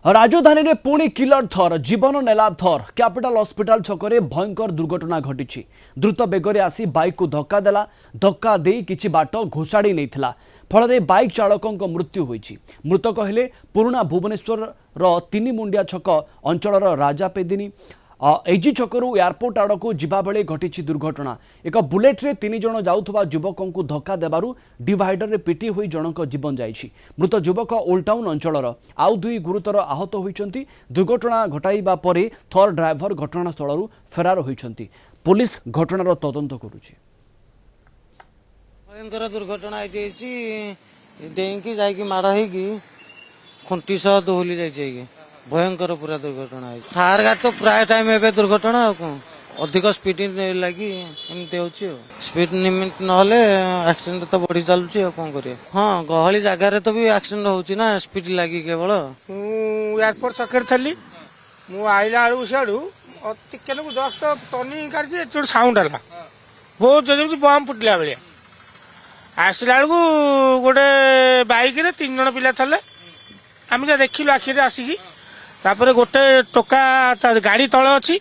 राजधानी में पुणी किलर थर जीवन नेला थर कैपिटल हॉस्पिटल छकरे भयंकर दुर्घटना घटी। द्रुत बेगरे आसी बाइक को धक्का देला। धक्का दे किछि बाट घोषाड़ी नहीं फल बाइक चालकों मृत्यु होईछि। मृतक हेले पुराना भुवनेश्वर तीन मुंडिया छक अंचल राजा पेदिनी एजी छकरू एयरपोर्ट आड़क जीवा बेले घटी दुर्घटना। एक बुलेट रे 3 जण जाउथबा युवकों को धक्का देबारु डिवाइडर रे पिटी होई जनक जीवन जाइछि। मृत युवक ओल्ड टाउन अंचलर आउ 2 गुरुतर आहत होइछन्ति। दुर्घटना घटाइबा परे थर ड्राइवर घटनास्थलरू फेरार होइछन्ति। पुलिस घटनार तदंत करुछि। भयंकर दुर्घटना आइछि देंकी जाइकी माड़ हेकी खुंटी सह दोहली जाइछि। भयंकर पूरा दुर्घटना है। थार गाड़ी तो प्राय टाइम एवं दुर्घटना अधिक स्पीड लगी एमती हो स्पीड लिमिट ना एक्सीडेंट तो बढ़ी चलुची कौन करिए। हाँ गहली जगार तो भी एक्सीडेंट होची ना स्पीड लगी केवल। एयरपोर्ट छकरे थी मु आइला बेलू सियाड़ू जस्ट टर्निंग काटी साउंड है बहुत जल्दी बम फुटला भाया आसला बेलू गोटे बाइक रे 3 जण पिला थे आम जहाँ देखिलु आखिरे आसिकी तापर गोटे टोका गाड़ी तले अच्छी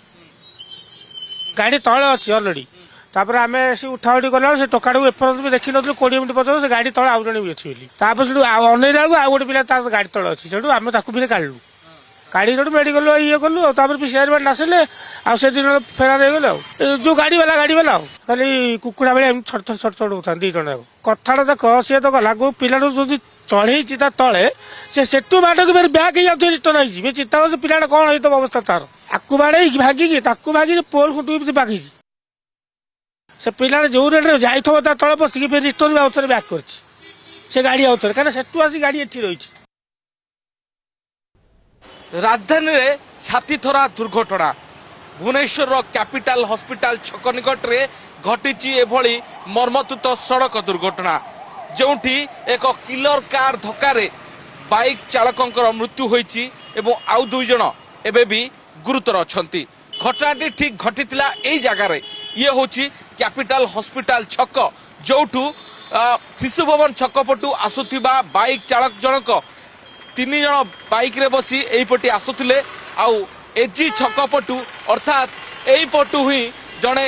गाड़ी तले अच्छी अलरेडी तापर आम से उठा उठी कला से टोका एपर्त भी देखी नु 20 मिनट पचास से गाड़ी तले आउ जन भी अच्छी तापर से अनेला बेलू आउ गोटे पिला गाड़ी तले अच्छी से आम भी काढ़लु गाड़ी जो मेडिकल ये कलु तापर पीसीआर बैंड आसिले आउ 2 जण फेरार हो गले जो गाड़ी वाला खाली कुकुड़ा भाई छट छट छट होता 2 जण कथा देख सी तो गला पिला जो चढ़े तले से बाटक ब्याक हो रिटर्न आई चिंता कर पिला कौन हो अवस्था तार आकु बाड़े भागिकी पोल खुंटू बाकी से पिला जो रेट जाइए तले बसिक रिटर्न भी आउे ब्याक कर गाड़ी आउे कहीं से आसी गाड़ी एठी रही। राजधानी रे छाती थरा दुर्घटना भुवनेश्वर कैपिटल हॉस्पिटल छक निकट रे घटी एभली मर्मतुत सड़क दुर्घटना जोठी एक किलर कार धक्का बाइक चालकों मृत्यु होईची एवं आउ 2 जण एबे भी गुरुतर अछंती। घटनाटी ठीक घटीला एई जगार ये होची कैपिटल हॉस्पिटल छक जोठू शिशु भवन छक पटू आसुथिबा बाइक चालक जनक 3 जण बाइक रे बसी एई पटी आसुथिले आउ एजी छक पटू अर्थात एई पटू ही जणे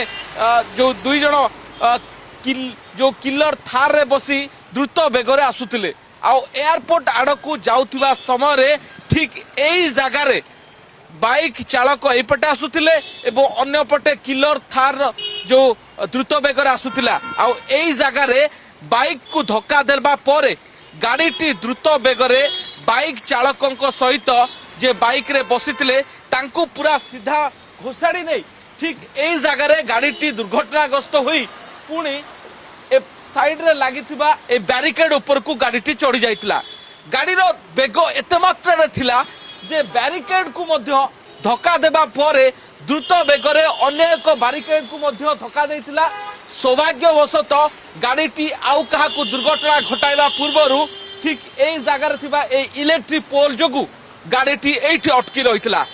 जो 2 जण जो किलर थार रे बसी द्रुत बेगरे आसुथिले आउ एयरपोर्ट आड़कू जाउथिबा समय रे ठीक एई जगार बाइक चालक एपटे आसुथिले एवं अन्य पटे किलर थार जो द्रुत बेगरे आसुथिला आउ एई जगार बाइक को धक्का देबा परे गाड़ीटी द्रुत बेगरे बाइक चालकों सहित जे बाइक रे बसिथिले तांको पूरा सीधा घोषाड़ी नहीं ठीक एई जगार गाड़ीटी दुर्घटनाग्रस्त हुई पुणी साइड रे लागिथिबा ए बैरिकेड ऊपर को गाड़ीटी चढ़ी जाइतिला। गाड़ी रो बेग एते मात्रा रे थिला जे बैरिकेड को मध्य धक्का देबा परे द्रुत बेगरे अन्य एक बैरिकेड को मध्य धक्का देइतिला। सौभाग्यवशत गाड़ीटी आउ कहा को दुर्घटना घटाइबा पूर्वरु ठीक एई जगह रे थिबा ए इलेक्ट्रिक पोल जोगु गाड़ीटी एठी अटकी रहितिला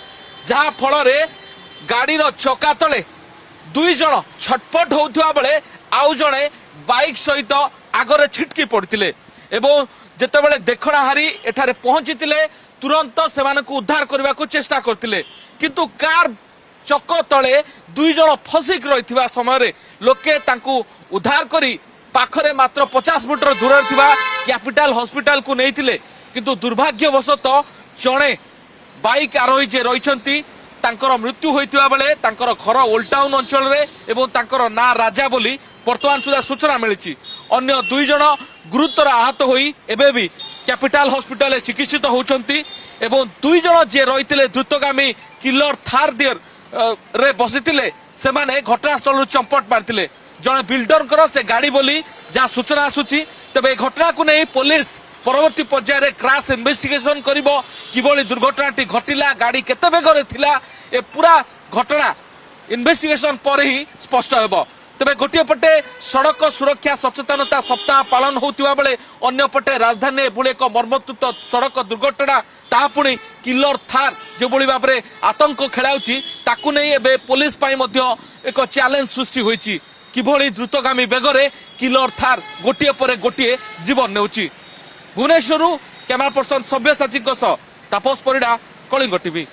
जहा फल रे गाड़ी रो चक्का तले 2 जण छटपट होउथुआ बेले आउ जणे बाइक सहित आगरे छिटकी पड़ते एवं जिते बड़े देखणा हारी एठारे पहुंची तुरंत से उद्धार करने को चेष्टा करते किंतु कार चक तले 2 जण फसिक रही समय लोके तांकू उद्धार करी पाखरे मात्र 50 मीटर दूर कैपिटल हॉस्पिटल को नहीं किंतु दुर्भाग्यवशत जड़े बाइक आरोही जे रही तांकर मृत्यु होइतिबा बेले तांकर घर ओल्ड टाउन अंचल रे एवं तांकर ना राजा बोली वर्तमान सुधा सूचना मिली। अन्य 2 जण गुरुतर आहत होई एबे भी कैपिटल हॉस्पिटल चिकित्सित होउचंती एवं 2 जण जे रहितिले द्रुतगामी किलर थार दियर रे बसितिले से माने घटनास्थल चंपट मारतिले जण बिल्डर से गाड़ी बोली जहाँ सूचना आसुची। तबे घटना को नहीं पुलिस परवर्ती पर्यायर क्रैश इन्वेस्टिगेशन करिवो किबोली दुर्घटनाटी घटिला गाड़ी केते बेगरे थिला ए पूरा घटना इन्वेस्टिगेशन पर ही स्पष्ट हेबो। तबे गोटे पटे सड़क सुरक्षा सचेतनता सप्ताह पालन होतिबा बेले अन्य पटे राजधानी एभली एक मर्मतुत सड़क दुर्घटना ता पुणी किलर थार जो भली भाबरे आतंक खेलाउची ताकू नहीं एबे पुलिस पाई मध्य एक चैलेंज सृष्टि होईची किभली द्रुतगामी बेगरे किलर थार गोटे पर गोटे जीवन नेउची। भुवनेश्वर कैमरा पर्सन सभ्यसाची ତାପସ ପରିଡ଼ା କଳିଙ୍ଗ ଟିଭି।